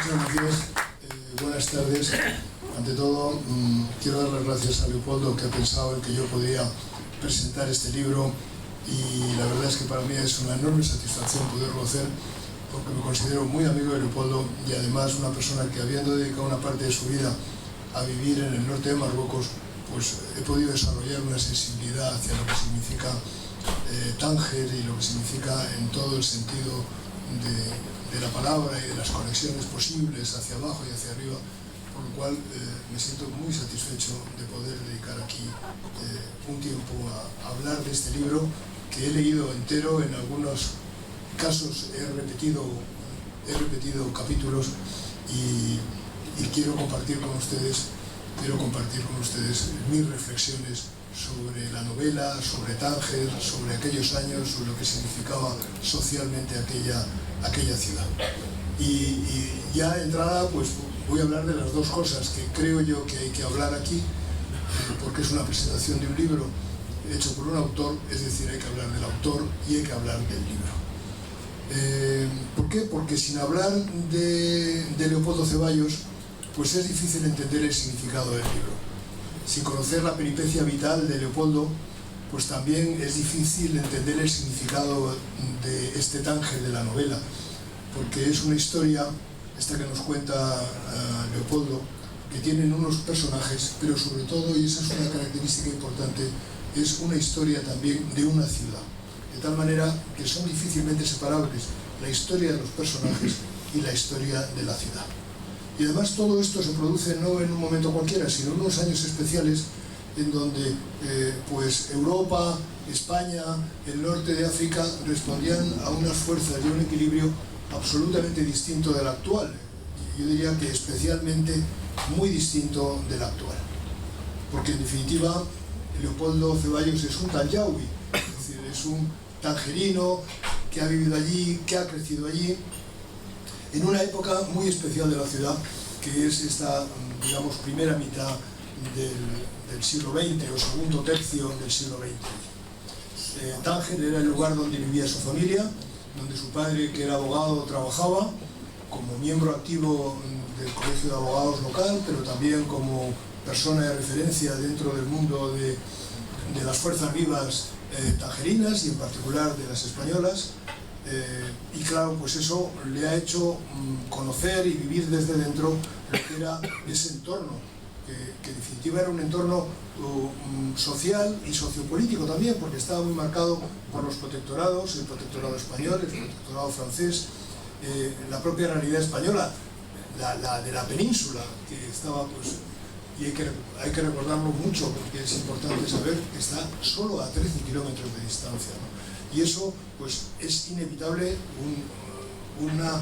Muchas gracias. Buenas tardes. Ante todo, quiero dar las gracias a Leopoldo, que ha pensado en que yo podía presentar este libro, y la verdad es que para mí es una enorme satisfacción poderlo hacer, porque me considero muy amigo de Leopoldo y además una persona que, habiendo dedicado una parte de su vida a vivir en el norte de Marruecos, pues he podido desarrollar una sensibilidad hacia lo que significa Tánger y lo que significa en todo el sentido de la palabra y de las conexiones posibles hacia abajo y hacia arriba, por lo cual me siento muy satisfecho de poder dedicar aquí un tiempo a hablar de este libro, que he leído entero. En algunos casos he repetido capítulos y quiero compartir con ustedes mis reflexiones sobre la novela, sobre Tánger, sobre aquellos años, sobre lo que significaba socialmente aquella ciudad. Y ya de entrada, pues voy a hablar de las dos cosas que creo yo que hay que hablar aquí, porque es una presentación de un libro hecho por un autor, es decir, hay que hablar del autor y hay que hablar del libro. ¿Por qué? Porque sin hablar de Leopoldo Ceballos, pues es difícil entender el significado del libro. Sin conocer la peripecia vital de Leopoldo, pues también es difícil entender el significado de este Tánger de la novela, porque es una historia, esta que nos cuenta Leopoldo, que tienen unos personajes, pero sobre todo, y esa es una característica importante, es una historia también de una ciudad, de tal manera que son difícilmente separables la historia de los personajes y la historia de la ciudad. Y además todo esto se produce no en un momento cualquiera, sino en unos años especiales en donde pues Europa, España, el norte de África respondían a unas fuerzas y a un equilibrio absolutamente distinto del actual. Yo diría que especialmente muy distinto del actual. Porque en definitiva Leopoldo Ceballos es un tanjawi, es decir, es un tangerino que ha vivido allí, que ha crecido allí, en una época muy especial de la ciudad, que es esta, digamos, primera mitad del siglo XX o segundo tercio del siglo XX. Tánger era el lugar donde vivía su familia, donde su padre, que era abogado, trabajaba como miembro activo del Colegio de Abogados local, pero también como persona de referencia dentro del mundo de las fuerzas vivas tangerinas y en particular de las españolas. Y claro, pues eso le ha hecho conocer y vivir desde dentro lo que era ese entorno, que en definitiva era un entorno social y sociopolítico también, porque estaba muy marcado por los protectorados, el protectorado español, el protectorado francés, la propia realidad española, la de la península, que estaba pues, y hay que recordarlo mucho, porque es importante saber que está solo a 13 kilómetros de distancia, ¿no? Y eso pues es inevitable una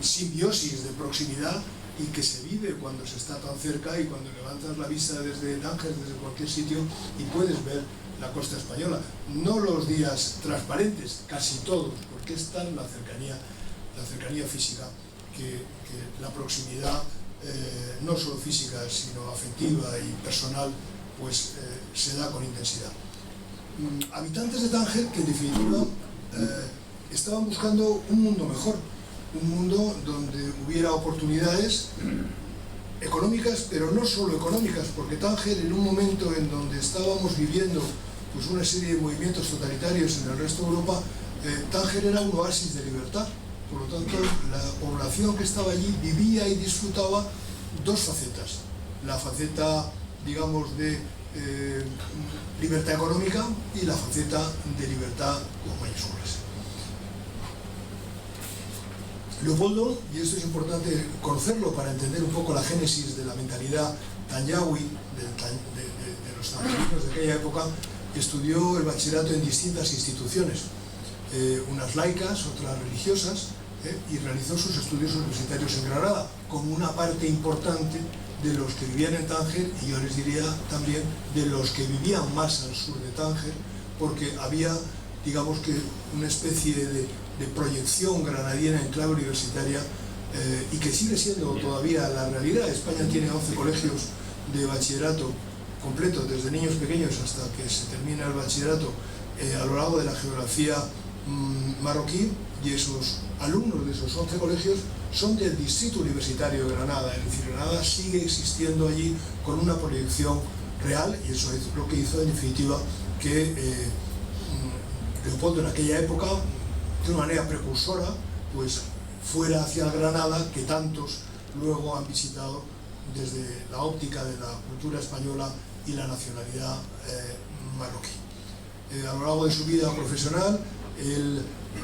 simbiosis de proximidad, y que se vive cuando se está tan cerca y cuando levantas la vista desde Tánger, desde cualquier sitio, y puedes ver la costa española. No los días transparentes, casi todos, porque es tan la cercanía física, que la proximidad, no solo física, sino afectiva y personal, pues se da con intensidad. Habitantes de Tánger que en definitiva estaban buscando un mundo mejor, un mundo donde hubiera oportunidades económicas, pero no solo económicas, porque Tánger, en un momento en donde estábamos viviendo pues una serie de movimientos totalitarios en el resto de Europa, Tánger era un oasis de libertad. Por lo tanto, la población que estaba allí vivía y disfrutaba dos facetas: la faceta, digamos, de libertad económica y la faceta de libertad con mayúsculas. Leopoldo, y esto es importante conocerlo para entender un poco la génesis de la mentalidad tanjawi de los tangerinos de aquella época, estudió el bachillerato en distintas instituciones, unas laicas, otras religiosas, y realizó sus estudios universitarios en Granada, como una parte importante de los que vivían en Tánger, y yo les diría también de los que vivían más al sur de Tánger, porque había, digamos que, una especie de proyección granadina en clave universitaria, y que sigue siendo todavía la realidad. España tiene 11 colegios de bachillerato completo, desde niños pequeños hasta que se termina el bachillerato, a lo largo de la geografía marroquí, y esos alumnos de esos 11 colegios son del Distrito Universitario de Granada, es decir, Granada sigue existiendo allí con una proyección real, y eso es lo que hizo en definitiva que Leopoldo en aquella época, de una manera precursora, pues fuera hacia Granada, que tantos luego han visitado desde la óptica de la cultura española y la nacionalidad marroquí. A lo largo de su vida profesional, él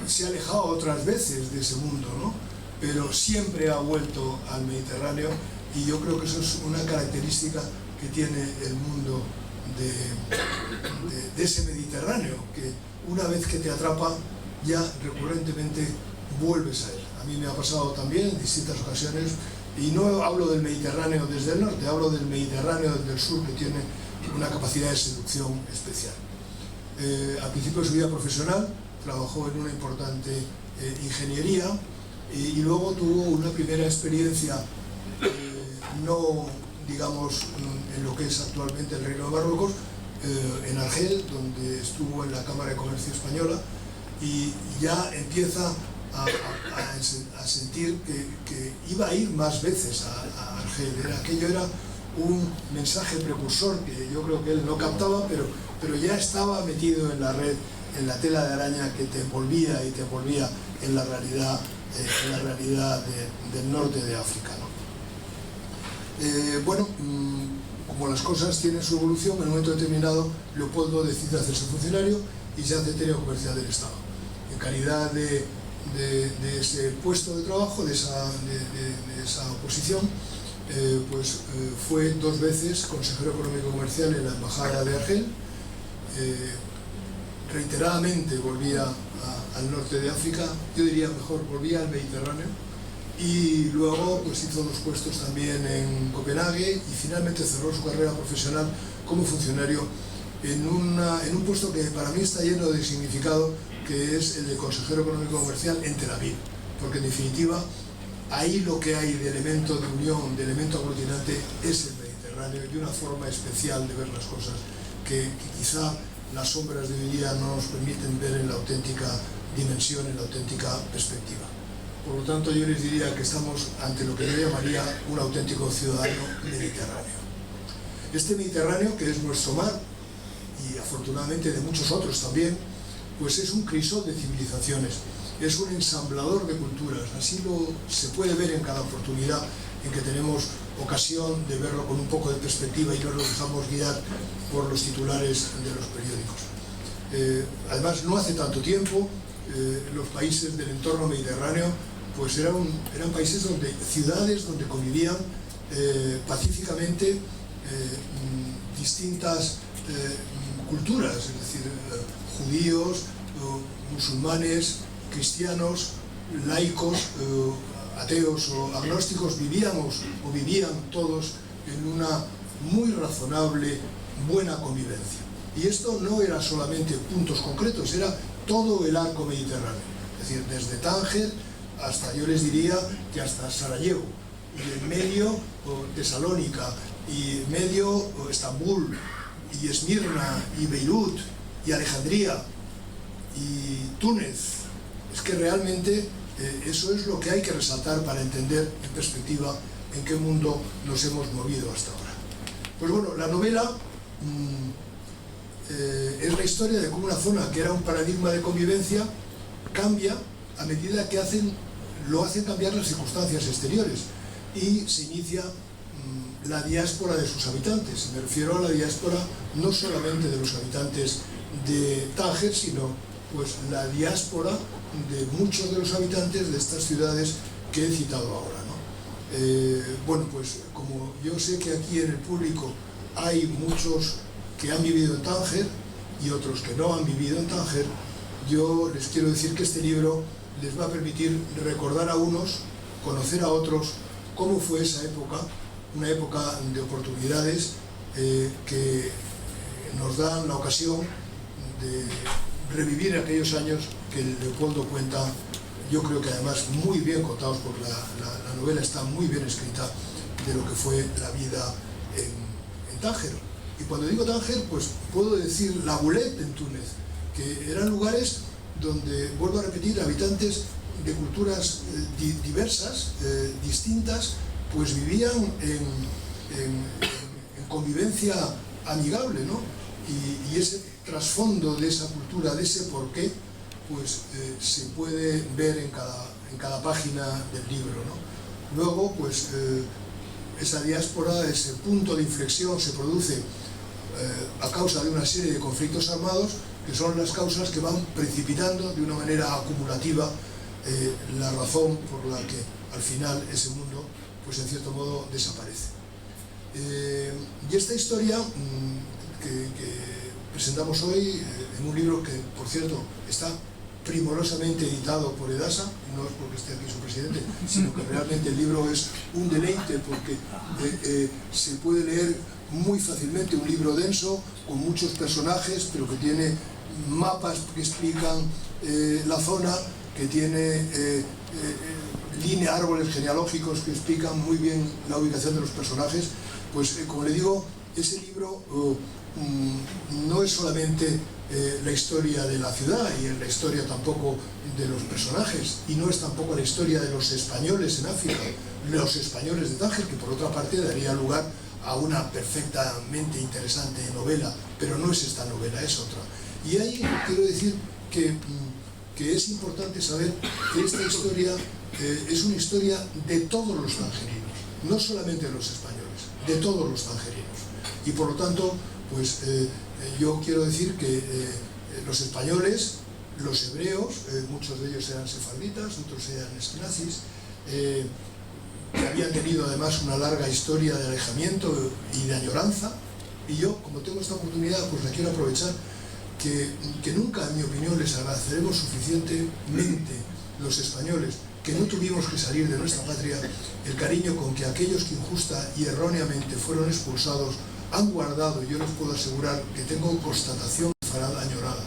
se ha alejado otras veces de ese mundo, ¿no? Pero siempre ha vuelto al Mediterráneo, y yo creo que eso es una característica que tiene el mundo de ese Mediterráneo, que una vez que te atrapa, ya recurrentemente vuelves a él. A mí me ha pasado también en distintas ocasiones, y no hablo del Mediterráneo desde el norte, hablo del Mediterráneo desde el sur, que tiene una capacidad de seducción especial. Al principio de su vida profesional trabajó en una importante ingeniería, y luego tuvo una primera experiencia, no digamos en lo que es actualmente el Reino de Marruecos, en Argel, donde estuvo en la Cámara de Comercio Española, y ya empieza a sentir que iba a ir más veces a Argel. Aquello era un mensaje precursor que yo creo que él no captaba, pero ya estaba metido en la red, en la tela de araña que te envolvía y te envolvía en la realidad del norte de África, ¿no? Bueno, como las cosas tienen su evolución, en un momento determinado Leopoldo decide hacerse funcionario y se hace secretario comercial del Estado. En calidad de ese puesto de trabajo, de esa posición, fue 2 veces consejero económico comercial en la embajada de Argel. Reiteradamente volvía al norte de África, yo diría mejor, volvía al Mediterráneo, y luego pues hizo 2 puestos también en Copenhague, y finalmente cerró su carrera profesional como funcionario en un puesto que para mí está lleno de significado, que es el de consejero económico comercial en Tel Aviv, porque en definitiva ahí lo que hay de elemento de unión, de elemento aglutinante, es el Mediterráneo, y una forma especial de ver las cosas que quizá las sombras de hoy día no nos permiten ver en la auténtica dimensión, en la auténtica perspectiva. Por lo tanto, yo les diría que estamos ante lo que yo llamaría un auténtico ciudadano mediterráneo. Este Mediterráneo, que es nuestro mar, y afortunadamente de muchos otros también, pues es un crisol de civilizaciones, es un ensamblador de culturas. Así se puede ver en cada oportunidad en que tenemos ocasión de verlo con un poco de perspectiva y no nos dejamos guiar por los titulares de los periódicos. Además, no hace tanto tiempo, los países del entorno mediterráneo pues eran países ciudades donde convivían pacíficamente distintas culturas, es decir, judíos, musulmanes, cristianos, laicos, ateos o agnósticos, vivían todos en una muy razonable, buena convivencia. Y esto no era solamente puntos concretos, era todo el arco mediterráneo, es decir, desde Tánger hasta, yo les diría, que hasta Sarajevo, y en medio Tesalónica, y en medio Estambul, y Esmirna, y Beirut, y Alejandría, y Túnez. Es que realmente eso es lo que hay que resaltar para entender en perspectiva en qué mundo nos hemos movido hasta ahora. Pues bueno, la novela es la historia de cómo una zona que era un paradigma de convivencia cambia a medida que lo hacen cambiar las circunstancias exteriores, y se inicia la diáspora de sus habitantes. Me refiero a la diáspora no solamente de los habitantes de Tánger, sino pues la diáspora de muchos de los habitantes de estas ciudades que he citado ahora, ¿no? Bueno, pues como yo sé que aquí en el público hay muchos que han vivido en Tánger y otros que no han vivido en Tánger, yo les quiero decir que este libro les va a permitir recordar a unos, conocer a otros, cómo fue esa época, una época de oportunidades que nos dan la ocasión de revivir aquellos años que Leopoldo cuenta, yo creo que además muy bien contados, porque la novela está muy bien escrita, de lo que fue la vida en Tánger. Y cuando digo Tánger, pues puedo decir La Boulette en Túnez, que eran lugares donde, vuelvo a repetir, habitantes de culturas diversas, distintas, pues vivían en convivencia amigable, ¿no? Y ese trasfondo de esa cultura, de ese porqué, pues se puede ver en cada página del libro, ¿no? Luego, pues esa diáspora, ese punto de inflexión se produce a causa de una serie de conflictos armados, que son las causas que van precipitando de una manera acumulativa la razón por la que al final ese mundo, pues en cierto modo, desaparece. Y esta historia que presentamos hoy en un libro que, por cierto, está primorosamente editado por Edasa, no es porque esté aquí su presidente, sino que realmente el libro es un deleite porque se puede leer muy fácilmente, un libro denso, con muchos personajes, pero que tiene mapas que explican la zona, que tiene árboles genealógicos que explican muy bien la ubicación de los personajes. Pues como le digo, ese libro no es solamente la historia de la ciudad y la historia tampoco de los personajes, y no es tampoco la historia de los españoles en África, los españoles de Tánger, que por otra parte daría lugar a una perfectamente interesante novela, pero no es esta novela, es otra. Y ahí quiero decir que es importante saber que esta historia es una historia de todos los tangerinos, no solamente de los españoles, de todos los tangerinos. Y por lo tanto, pues yo quiero decir que los españoles, los hebreos, muchos de ellos eran sefarditas, otros eran esquinazis, que habían tenido además una larga historia de alejamiento y de añoranza, y yo, como tengo esta oportunidad, pues la quiero aprovechar, que nunca, en mi opinión, les agradeceremos suficientemente los españoles, que no tuvimos que salir de nuestra patria, el cariño con que aquellos que injusta y erróneamente fueron expulsados han guardado. Yo les puedo asegurar que tengo constatación añorada,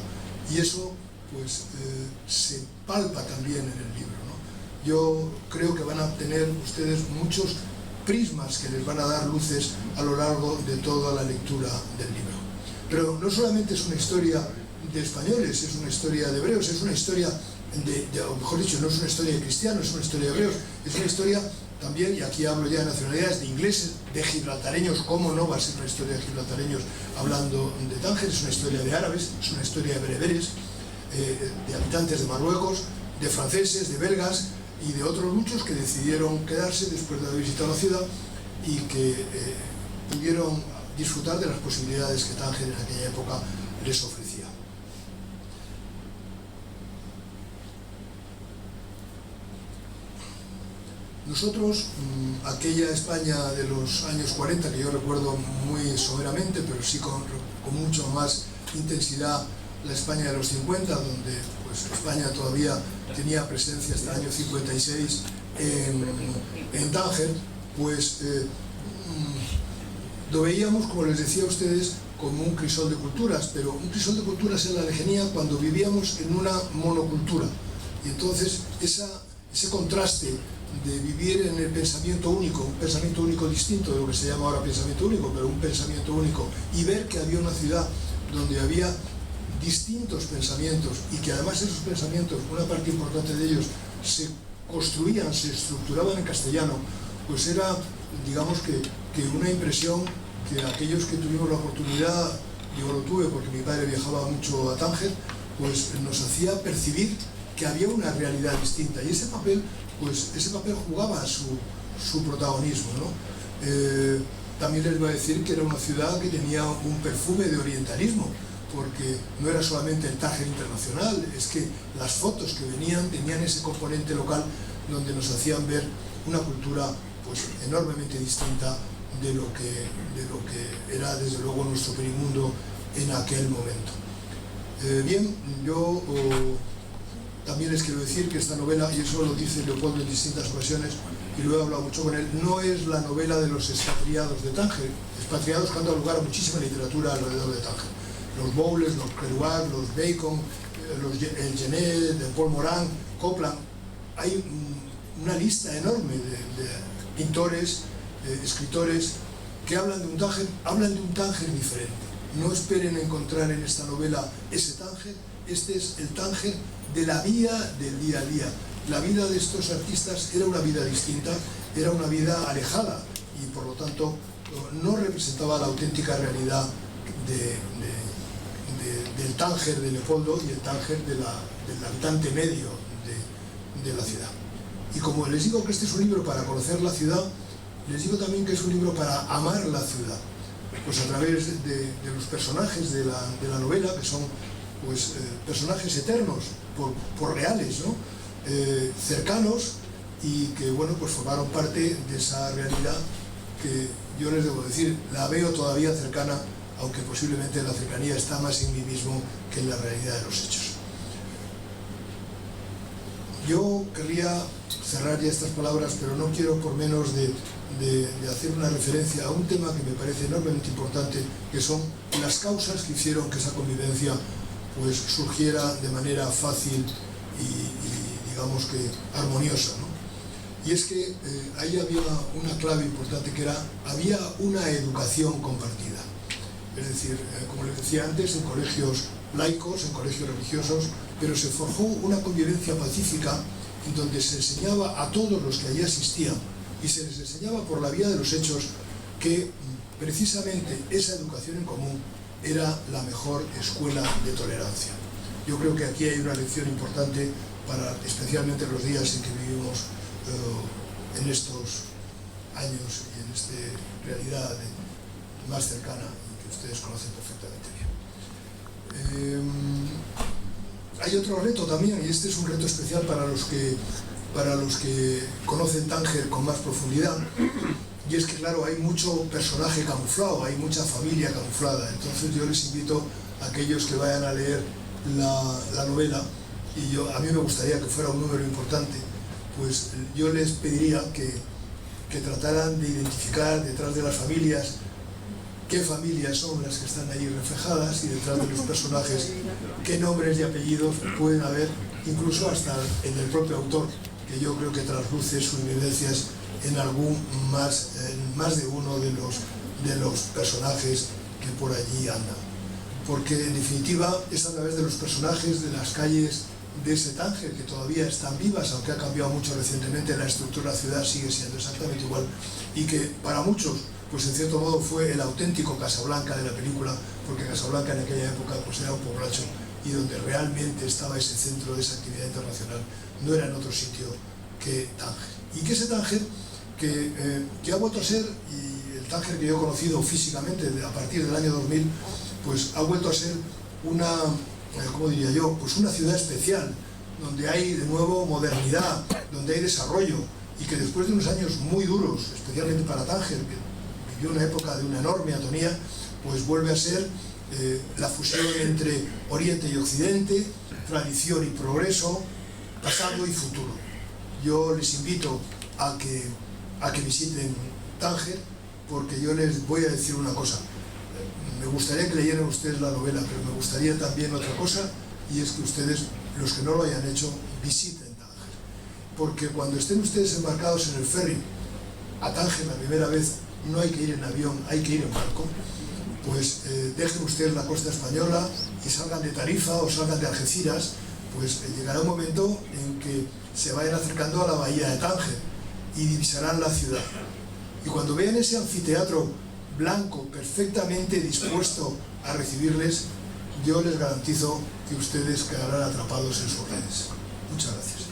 y eso pues se palpa también en el libro, ¿no? Yo creo que van a tener ustedes muchos prismas que les van a dar luces a lo largo de toda la lectura del libro. Pero no solamente es una historia de españoles, es una historia de hebreos, es una historia o mejor dicho, no es una historia de cristianos, es una historia de hebreos, es una historia también, y aquí hablo ya de nacionalidades, de ingleses, de gibraltareños. ¿Cómo no va a ser una historia de gibraltareños hablando de Tánger? Es una historia de árabes, es una historia de bereberes, de habitantes de Marruecos, de franceses, de belgas y de otros muchos que decidieron quedarse después de haber visitado la ciudad y que pudieron disfrutar de las posibilidades que Tánger en aquella época les ofrecía. Nosotros, aquella España de los años 40, que yo recuerdo muy someramente, pero sí con mucho más intensidad la España de los 50, donde pues, España todavía tenía presencia hasta el año 56 en Tánger, pues lo veíamos, como les decía a ustedes, como un crisol de culturas, pero un crisol de culturas en la lejanía cuando vivíamos en una monocultura. Y entonces ese contraste de vivir en el pensamiento único, un pensamiento único distinto de lo que se llama ahora pensamiento único, pero un pensamiento único, y ver que había una ciudad donde había distintos pensamientos y que además esos pensamientos, una parte importante de ellos, se construían, se estructuraban en castellano, pues era, digamos que una impresión que aquellos que tuvimos la oportunidad, yo lo tuve porque mi padre viajaba mucho a Tánger, pues nos hacía percibir que había una realidad distinta, y ese papel jugaba su protagonismo, ¿no? También les voy a decir que era una ciudad que tenía un perfume de orientalismo, porque no era solamente el Tánger internacional, es que las fotos que venían tenían ese componente local donde nos hacían ver una cultura pues enormemente distinta de lo que era desde luego nuestro perimundo en aquel momento. Bien, yo también les quiero decir que esta novela, y eso lo dice Leopoldo en distintas ocasiones, y lo he hablado mucho con él, no es la novela de los expatriados de Tánger, expatriados que han dado lugar a muchísima literatura alrededor de Tánger. Los Bowles, los Kerouac, los Bacon, el Genet, de Paul Morand, Copland. Hay una lista enorme de pintores, escritores que hablan de un Tánger diferente. No esperen encontrar en esta novela ese Tánger. Este es el Tánger de la vida del día a día, la vida de estos artistas era una vida distinta, era una vida alejada y por lo tanto no representaba la auténtica realidad del Tánger de Leopoldo y el Tánger del habitante medio de la ciudad. Y como les digo que este es un libro para conocer la ciudad, les digo también que es un libro para amar la ciudad, pues a través de los personajes de la novela, que son pues personajes eternos, por reales, ¿no? Cercanos, y que bueno, pues formaron parte de esa realidad que yo les debo decir, la veo todavía cercana, aunque posiblemente la cercanía está más en mí mismo que en la realidad de los hechos. Yo querría cerrar ya estas palabras, pero no quiero por menos de hacer una referencia a un tema que me parece enormemente importante, que son las causas que hicieron que esa convivencia pues surgiera de manera fácil y digamos que armoniosa, ¿no? Y es que ahí había una clave importante, que había una educación compartida. Es decir, como les decía antes, en colegios laicos, en colegios religiosos, pero se forjó una convivencia pacífica en donde se enseñaba a todos los que allí asistían, y se les enseñaba por la vía de los hechos que precisamente esa educación en común era la mejor escuela de tolerancia. Yo creo que aquí hay una lección importante para especialmente los días en que vivimos en estos años y en esta realidad más cercana y que ustedes conocen perfectamente bien. Hay otro reto también, y este es un reto especial para los que conocen Tánger con más profundidad, y es que claro, hay mucho personaje camuflado, hay mucha familia camuflada. Entonces yo les invito a aquellos que vayan a leer la novela, y a mí me gustaría que fuera un número importante, pues yo les pediría que trataran de identificar detrás de las familias qué familias son las que están ahí reflejadas, y detrás de los personajes qué nombres y apellidos pueden haber, incluso hasta en el propio autor, que yo creo que trasluce sus vivencias en más de uno de los personajes que por allí andan. Porque en definitiva es a través de los personajes de las calles de ese Tánger, que todavía están vivas, aunque ha cambiado mucho recientemente, la estructura de la ciudad sigue siendo exactamente igual, y que para muchos pues en cierto modo fue el auténtico Casablanca de la película, porque Casablanca en aquella época pues era un poblacho, y donde realmente estaba ese centro de esa actividad internacional no era en otro sitio que Tánger. Y que ese Tánger que ha vuelto a ser, y el Tánger que yo he conocido físicamente a partir del año 2000, pues ha vuelto a ser una, ¿cómo diría yo?, pues una ciudad especial, donde hay de nuevo modernidad, donde hay desarrollo, y que después de unos años muy duros, especialmente para Tánger, que vivió una época de una enorme atonía, pues vuelve a ser la fusión entre Oriente y Occidente, tradición y progreso, pasado y futuro. Yo les invito a que visiten Tánger, porque yo les voy a decir una cosa. Me gustaría que leyeran ustedes la novela, pero me gustaría también otra cosa, y es que ustedes, los que no lo hayan hecho, visiten Tánger. Porque cuando estén ustedes embarcados en el ferry a Tánger la primera vez, no hay que ir en avión, hay que ir en barco. Pues dejen ustedes la costa española y salgan de Tarifa o salgan de Algeciras, pues llegará un momento en que se vayan acercando a la bahía de Tánger y divisarán la ciudad. Y cuando vean ese anfiteatro blanco, perfectamente dispuesto a recibirles, yo les garantizo que ustedes quedarán atrapados en sus redes. Muchas gracias.